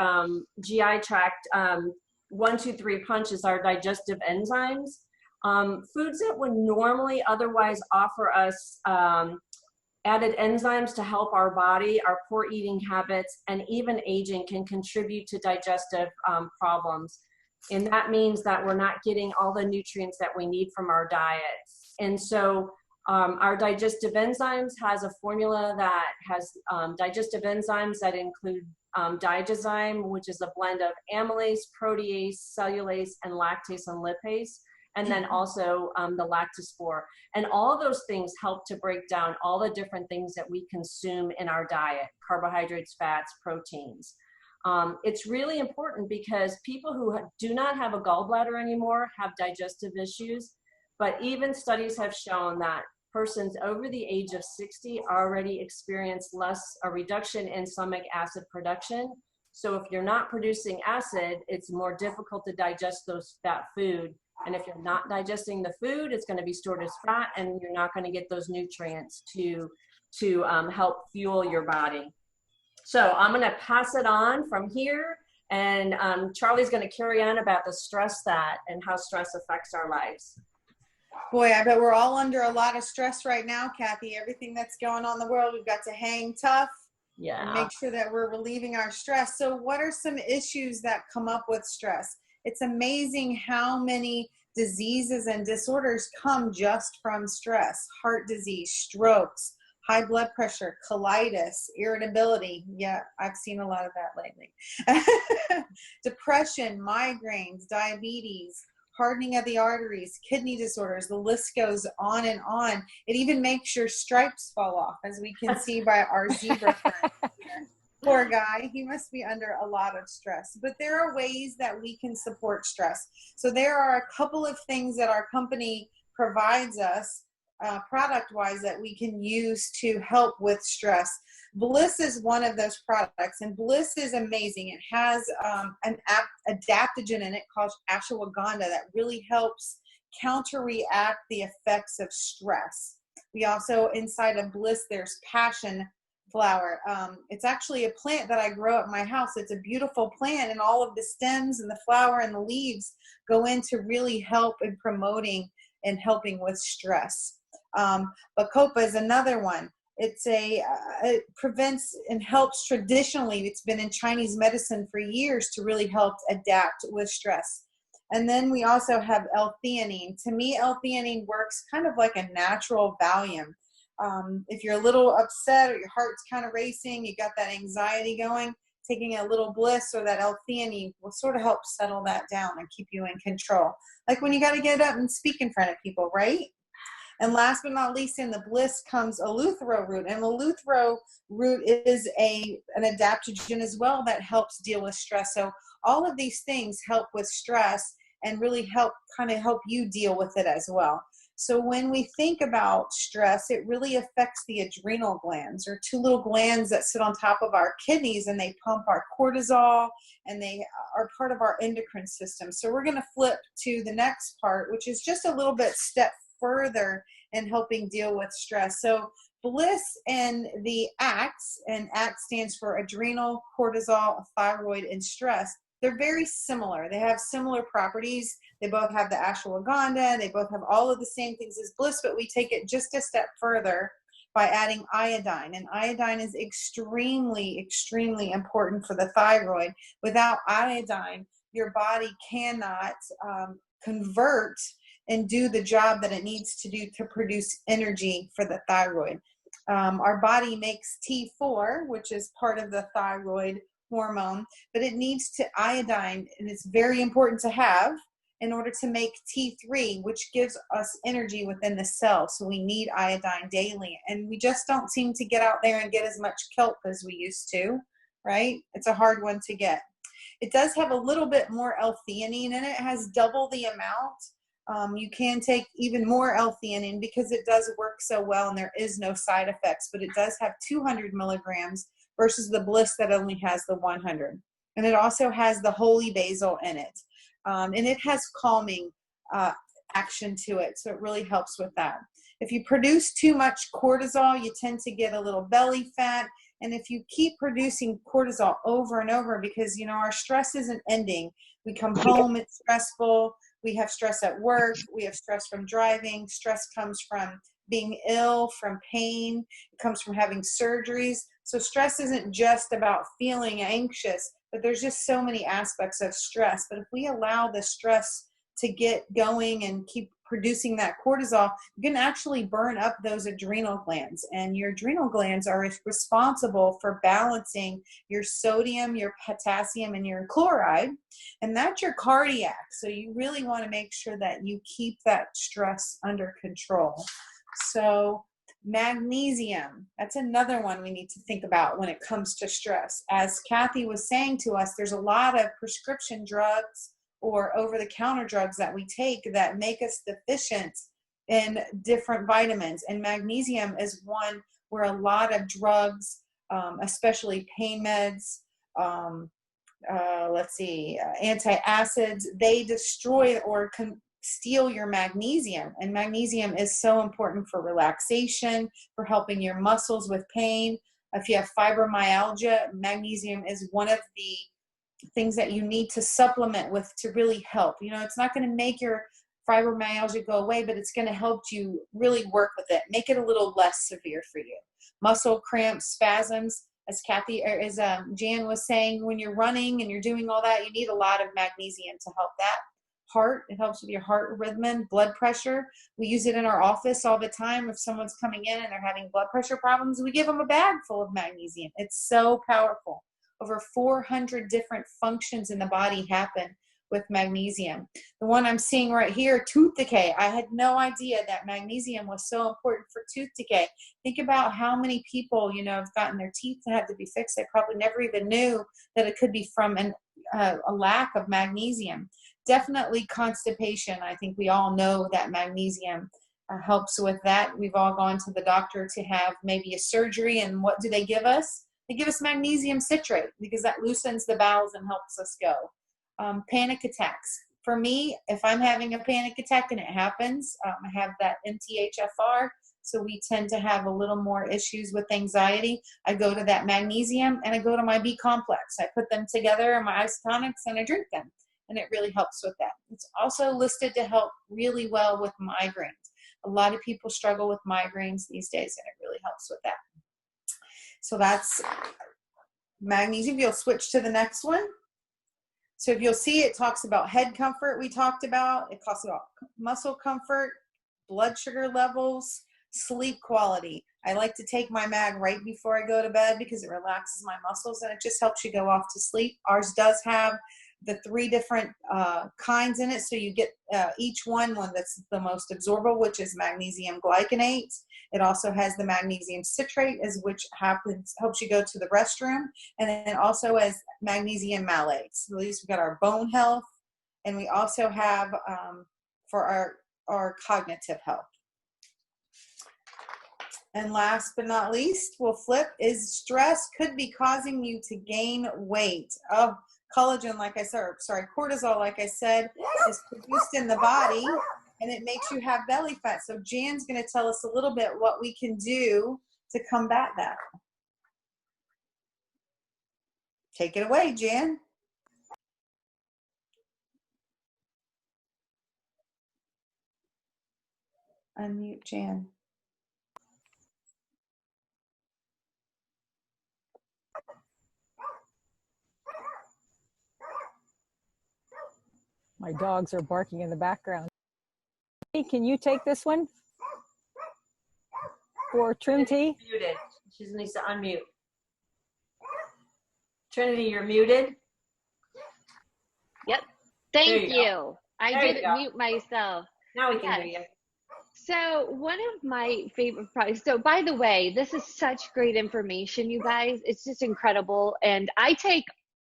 Speaker 3: GI tract 1, 2, 3 punch is our digestive enzymes. Foods that would normally otherwise offer us added enzymes to help our body, our poor eating habits, and even aging can contribute to digestive problems. And that means that we're not getting all the nutrients that we need from our diets. And so our digestive enzymes has a formula that has digestive enzymes that include diazyme, which is a blend of amylase, protease, cellulase, and lactase and lipase, and then also the lactospore. And all those things help to break down all the different things that we consume in our diet: carbohydrates, fats, proteins. It's really important because people who do not have a gallbladder anymore have digestive issues. But even studies have shown that persons over the age of 60 already experience a reduction in stomach acid production. So if you're not producing acid, it's more difficult to digest that food. And if you're not digesting the food, it's going to be stored as fat, and you're not going to get those nutrients to help fuel your body. So I'm going to pass it on from here, and Charlie's going to carry on about the stress and how stress affects our lives.
Speaker 2: Boy, I bet we're all under a lot of stress right now, Kathy. Everything that's going on in the world, we've got to hang tough.
Speaker 3: Yeah.
Speaker 2: And make sure that we're relieving our stress. So what are some issues that come up with stress? It's amazing how many diseases and disorders come just from stress. Heart disease, strokes, high blood pressure, colitis, irritability. Yeah, I've seen a lot of that lately. Depression, migraines, diabetes, hardening of the arteries, kidney disorders, the list goes on and on. It even makes your stripes fall off, as we can see by our zebra friend here. Poor guy, he must be under a lot of stress. But there are ways that we can support stress. So there are a couple of things that our company provides us product-wise that we can use to help with stress. Bliss is one of those products, and Bliss is amazing. It has an adaptogen in it called ashwagandha that really helps counteract the effects of stress. We also, inside of Bliss, there's passion flower. It's actually a plant that I grow at my house. It's a beautiful plant, and all of the stems and the flower and the leaves go in to really help in promoting and helping with stress. Bacopa is another one. It prevents and helps traditionally. It's been in Chinese medicine for years to really help adapt with stress. And then we also have L-theanine. To me, L-theanine works kind of like a natural Valium. If you're a little upset or your heart's kind of racing, you got that anxiety going, taking a little Bliss or that L-theanine will sort of help settle that down and keep you in control. Like when you got to get up and speak in front of people, right? And last but not least, in the Bliss comes eleuthero root. And eleuthero root is an adaptogen as well that helps deal with stress. So all of these things help with stress and really help you deal with it as well. So when we think about stress, it really affects the adrenal glands, or two little glands that sit on top of our kidneys, and they pump our cortisol, and they are part of our endocrine system. So we're going to flip to the next part, which is just a little bit step further in helping deal with stress. So Bliss and the ACTs, and ACT stands for adrenal, cortisol, thyroid, and stress. They're very similar. They have similar properties. They both have the ashwagandha. They both have all of the same things as Bliss, but we take it just a step further by adding iodine. And iodine is extremely, extremely important for the thyroid. Without iodine, your body cannot convert and do the job that it needs to do to produce energy for the thyroid. Our body makes T4, which is part of the thyroid hormone, but it needs to iodine, and it's very important to have in order to make T3, which gives us energy within the cell. So we need iodine daily, and we just don't seem to get out there and get as much kelp as we used to, right? It's a hard one to get. It does have a little bit more L-theanine in it. It has double the amount. You can take even more L-theanine because it does work so well and there is no side effects, but it does have 200 milligrams versus the Bliss that only has the 100. And it also has the holy basil in it. And it has calming action to it, so it really helps with that. If you produce too much cortisol, you tend to get a little belly fat. And if you keep producing cortisol over and over, because, you know, our stress isn't ending. We come home, it's stressful. We have stress at work. We have stress from driving. Stress comes from being ill, from pain. It comes from having surgeries. So stress isn't just about feeling anxious, but there's just so many aspects of stress. But if we allow the stress to get going and keep producing that cortisol, you can actually burn up those adrenal glands. And your adrenal glands are responsible for balancing your sodium, your potassium, and your chloride. And that's your cardiac. So you really want to make sure that you keep that stress under control. So magnesium, that's another one we need to think about when it comes to stress. As Kathy was saying to us, there's a lot of prescription drugs or over-the-counter drugs that we take that make us deficient in different vitamins. And magnesium is one where a lot of drugs, especially pain meds, antacids, they destroy or steal your magnesium. And magnesium is so important for relaxation, for helping your muscles with pain. If you have fibromyalgia, magnesium is one of the things that you need to supplement with to really help. You know, it's not going to make your fibromyalgia go away, but it's going to help you really work with it, make it a little less severe for you. Muscle cramps, spasms, as Jan was saying, when you're running and you're doing all that, you need a lot of magnesium to help that. Heart, it helps with your heart rhythm, blood pressure. We use it in our office all the time. If someone's coming in and they're having blood pressure problems, we give them a bag full of magnesium. It's so powerful. Over 400 different functions in the body happen with magnesium. The one I'm seeing right here, tooth decay. I had no idea that magnesium was so important for tooth decay. Think about how many people, you know, have gotten their teeth that had to be fixed. They probably never even knew that it could be from a lack of magnesium. Definitely constipation. I think we all know that magnesium helps with that. We've all gone to the doctor to have maybe a surgery, and what do they give us? They give us magnesium citrate because that loosens the bowels and helps us go. Panic attacks. For me, if I'm having a panic attack and it happens, I have that MTHFR, so we tend to have a little more issues with anxiety. I go to that magnesium and I go to my B complex. I put them together in my isotonics and I drink them, and it really helps with that. It's also listed to help really well with migraines. A lot of people struggle with migraines these days, and it really helps with that. So that's magnesium. You'll switch to the next one. So if you'll see, it talks about head comfort we talked about. It talks about muscle comfort, blood sugar levels, sleep quality. I like to take my mag right before I go to bed because it relaxes my muscles and it just helps you go off to sleep. Ours does have the 3 different kinds in it. So you get each one that's the most absorbable, which is magnesium glycinate. It also has the magnesium citrate, which helps you go to the restroom. And then also as magnesium malate. So these, we've got our bone health, and we also have for our cognitive health. And last but not least, we'll flip, is stress could be causing you to gain weight. Oh, collagen, like I said, cortisol, like I said, is produced in the body, and it makes you have belly fat. So Jan's going to tell us a little bit what we can do to combat that. Take it away, Jan. Unmute Jan.
Speaker 4: My dogs are barking in the background. Hey, can you take this one for Trim Tea?
Speaker 3: Muted. She needs to unmute. Trinity, you're muted.
Speaker 1: Yep. Thank
Speaker 3: you
Speaker 1: you. I didn't mute myself.
Speaker 3: Now we can hear you.
Speaker 1: So one of my favorite products, so by the way, this is such great information, you guys. It's just incredible. And I take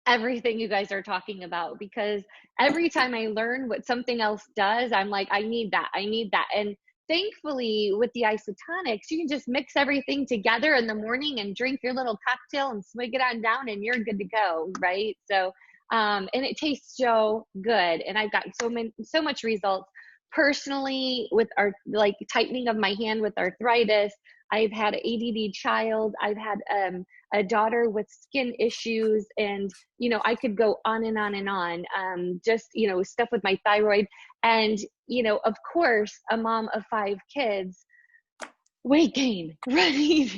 Speaker 1: everything you guys are talking about because every time I learn what something else does, I'm like, I need that. I need that. And thankfully with the isotonics, you can just mix everything together in the morning and drink your little cocktail and swig it on down and you're good to go. Right. So, and it tastes so good. And I've got so much results personally with our like tightening of my hand with arthritis. I've had an ADD child. I've had a daughter with skin issues, and you know I could go on and on and on. Just you know stuff with my thyroid, and you know of course a mom of 5 kids, weight gain, right?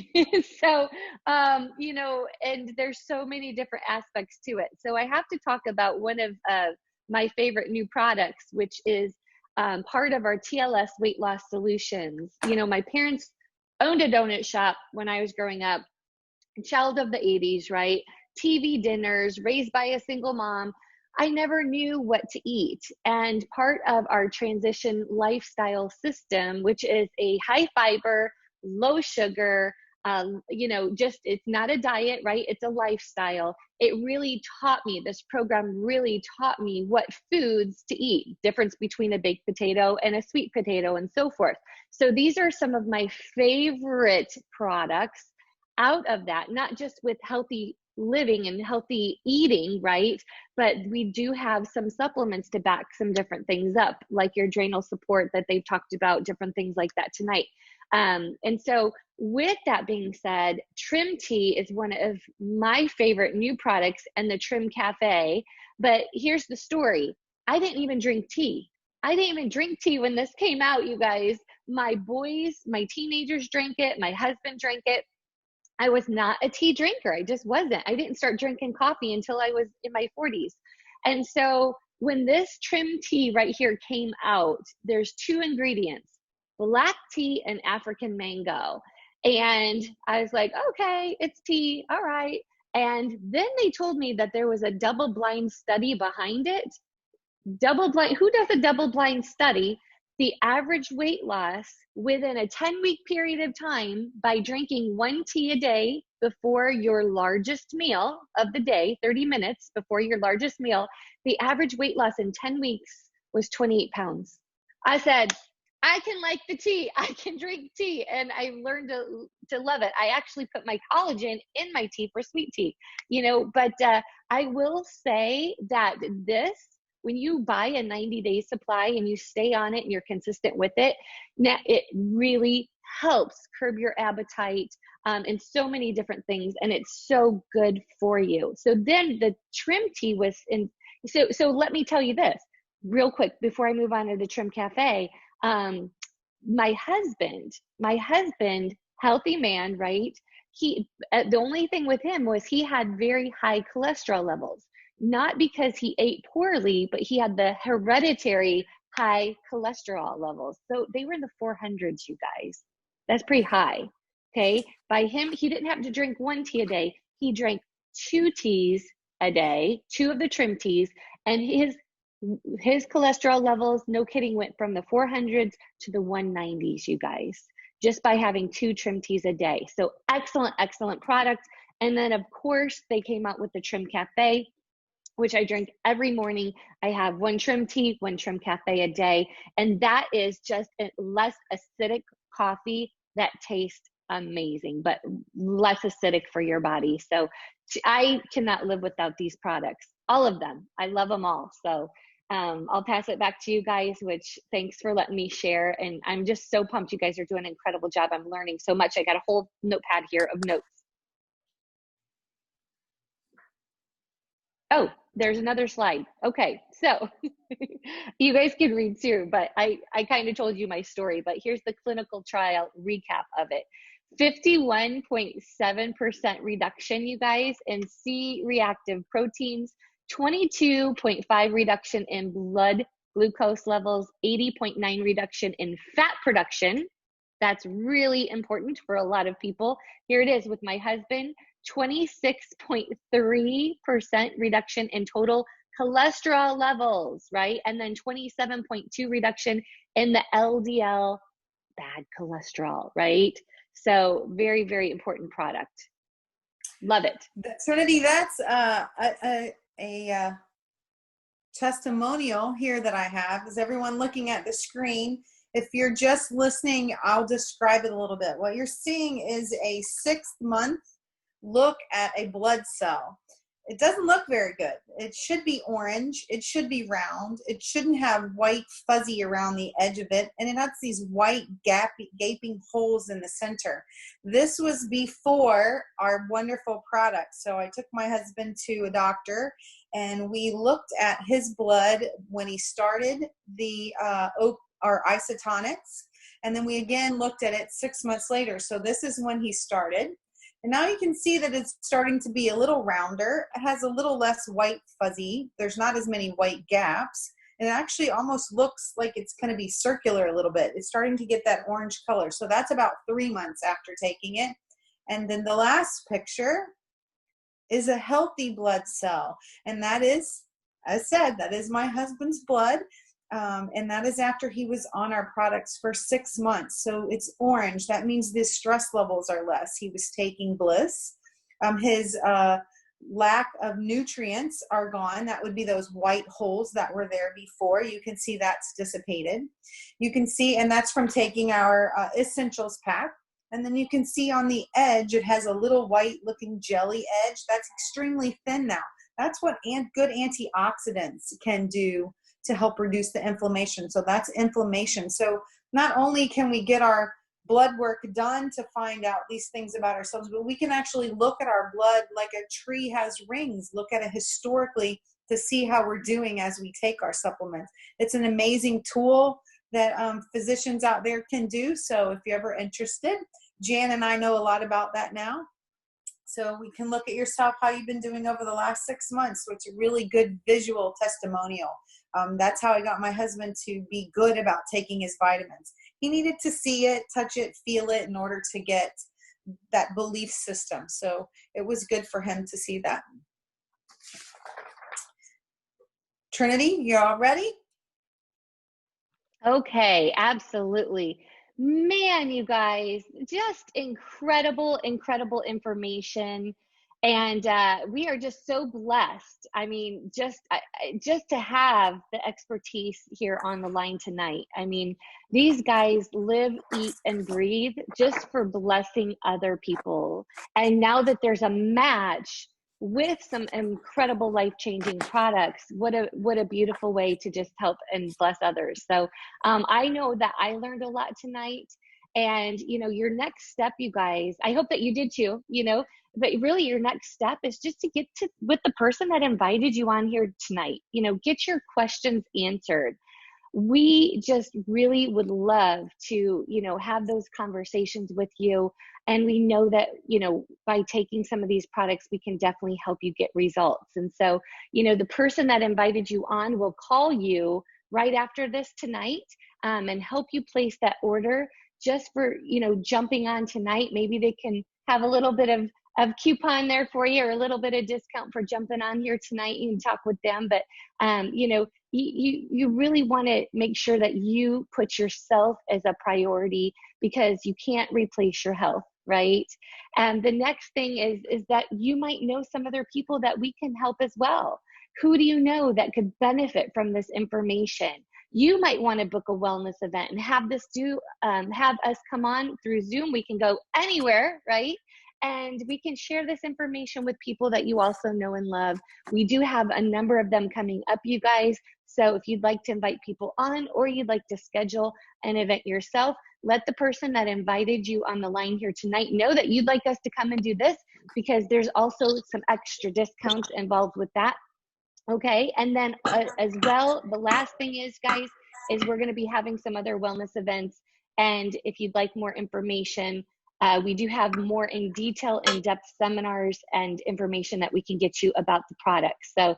Speaker 1: So you know, and there's so many different aspects to it. So I have to talk about one of my favorite new products, which is part of our TLS weight loss solutions. You know, my parents owned a donut shop when I was growing up, child of the 80s, right? TV dinners, raised by a single mom. I never knew what to eat. And part of our transition lifestyle system, which is a high fiber, low sugar, you know, just, it's not a diet, right? It's a lifestyle. It really taught me, this program really taught me what foods to eat, difference between a baked potato and a sweet potato and so forth. So these are some of my favorite products out of that, not just with healthy living and healthy eating, right? But we do have some supplements to back some different things up, like your adrenal support that they've talked about, different things like that tonight. And so with that being said, Trim Tea is one of my favorite new products, and the Trim Cafe. But here's the story. I didn't even drink tea. I didn't even drink tea when this came out, you guys. My boys, my teenagers drank it. My husband drank it. I was not a tea drinker. I just wasn't. I didn't start drinking coffee until I was in my 40s. And so when this Trim Tea right here came out, there's 2 ingredients, black tea and African mango. And I was like, okay, it's tea, all right. And then they told me that there was a double-blind study behind it. Double-blind, who does a double-blind study? The average weight loss within a 10-week period of time by drinking 1 tea a day before your largest meal of the day, 30 minutes before your largest meal, the average weight loss in 10 weeks was 28 pounds. I said, I can like the tea, I can drink tea, and I learned to love it. I actually put my collagen in my tea for sweet tea, you know, but I will say that this, when you buy a 90-day supply and you stay on it and you're consistent with it, now it really helps curb your appetite and so many different things, and it's so good for you. So then the Trim Tea was in, so let me tell you this real quick before I move on to the Trim Cafe. My husband, healthy man, right? He, the only thing with him was he had very high cholesterol levels. Not because he ate poorly, but he had the hereditary high cholesterol levels. So they were in the 400s, you guys. That's pretty high, okay? By him, he didn't have to drink 1 tea a day. He drank 2 teas a day, 2 of the Trim Teas, and his cholesterol levels, no kidding, went from the 400s to the 190s, you guys, just by having 2 Trim Teas a day. So excellent, excellent product. And then, of course, they came out with the Trim Cafe, which I drink every morning. I have 1 Trim Tea, 1 Trim Cafe a day. And that is just a less acidic coffee that tastes amazing, but less acidic for your body. So I cannot live without these products, all of them. I love them all. So I'll pass it back to you guys, which thanks for letting me share. And I'm just so pumped. You guys are doing an incredible job. I'm learning so much. I got a whole notepad here of notes. Oh, there's another slide. Okay, so you guys can read too, but I kind of told you my story, but here's the clinical trial recap of it. 51.7% reduction, you guys, in C-reactive proteins, 22.5 reduction in blood glucose levels, 80.9 reduction in fat production. That's really important for a lot of people. Here it is with my husband. 26.3% reduction in total cholesterol levels, right? And then 27.2 reduction in the LDL bad cholesterol, right? So very, very important product. Love it.
Speaker 2: Trinity, that's a testimonial here that I have. Is everyone looking at the screen? If you're just listening, I'll describe it a little bit. What you're seeing is a 6-month look at a blood cell. It doesn't look very good. It should be orange. It should be round. It shouldn't have white fuzzy around the edge of it. And it has these white gaping holes in the center. This was before our wonderful product. So I took my husband to a doctor and we looked at his blood when he started our isotonics. And then we again looked at it 6 months later. So this is when he started. And now you can see that it's starting to be a little rounder. It has a little less white fuzzy. There's not as many white gaps. And it actually almost looks like it's going to be circular a little bit. It's starting to get that orange color. So that's about 3 months after taking it. And then the last picture is a healthy blood cell. And that is, as said, that is my husband's blood. And that is after he was on our products for 6 months. So it's orange. That means the stress levels are less. He was taking Bliss. His lack of nutrients are gone. That would be those white holes that were there before. You can see that's dissipated. You can see, and that's from taking our Essentials pack. And then you can see on the edge, it has a little white looking jelly edge. That's extremely thin now. That's what good antioxidants can do to help reduce the inflammation. So that's inflammation. So not only can we get our blood work done to find out these things about ourselves, but we can actually look at our blood like a tree has rings, look at it historically to see how we're doing as we take our supplements. It's an amazing tool that physicians out there can do. So if you're ever interested, Jan and I know a lot about that now. So we can look at yourself, how you've been doing over the last 6 months. So it's a really good visual testimonial. That's how I got my husband to be good about taking his vitamins. He needed to see it, touch it, feel it in order to get that belief system. So it was good for him to see that. Trinity, you all ready?
Speaker 1: Okay, absolutely. Man, you guys, just incredible, incredible information. And we are just so blessed. I mean, just to have the expertise here on the line tonight. I mean, these guys live, eat, and breathe just for blessing other people. And now that there's a match with some incredible life-changing products, what a beautiful way to just help and bless others. So I know that I learned a lot tonight. And, you know, your next step, you guys, I hope that you did too, you know, but really your next step is just to get to with the person that invited you on here tonight, you know, get your questions answered. We just really would love to, you know, have those conversations with you. And we know that, you know, by taking some of these products, we can definitely help you get results. And so, you know, the person that invited you on will call you right after this tonight and help you place that order just for, you know, jumping on tonight. Maybe they can have a little bit of coupon there for you or a little bit of discount for jumping on here tonight. You can talk with them, but you know, you really want to make sure that you put yourself as a priority because you can't replace your health, right? And the next thing is that you might know some other people that we can help as well. Who do you know that could benefit from this information? You might want to book a wellness event and have us come on through Zoom. We can go anywhere, right? And we can share this information with people that you also know and love. We do have a number of them coming up, you guys. So if you'd like to invite people on or you'd like to schedule an event yourself, let the person that invited you on the line here tonight know that you'd like us to come and do this because there's also some extra discounts involved with that. Okay, and then as well, the last thing is, guys, is we're going to be having some other wellness events. And if you'd like more information, we do have more in detail, in-depth seminars and information that we can get you about the products. So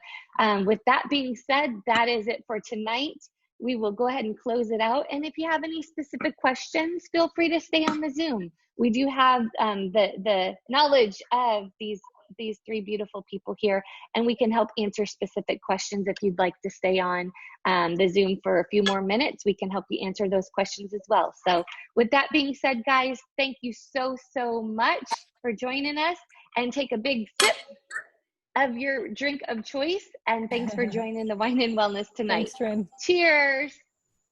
Speaker 1: with that being said, that is it for tonight. We will go ahead and close it out. And if you have any specific questions, feel free to stay on the Zoom. We do have the knowledge of these three beautiful people here, and we can help answer specific questions. If you'd like to stay on the Zoom for a few more minutes, we can help you answer those questions as well. So with that being said, guys, thank you so much for joining us, and take a big sip of your drink of choice, and thanks for joining the Wine and Wellness tonight.
Speaker 4: Thanks, Trin.
Speaker 1: Cheers.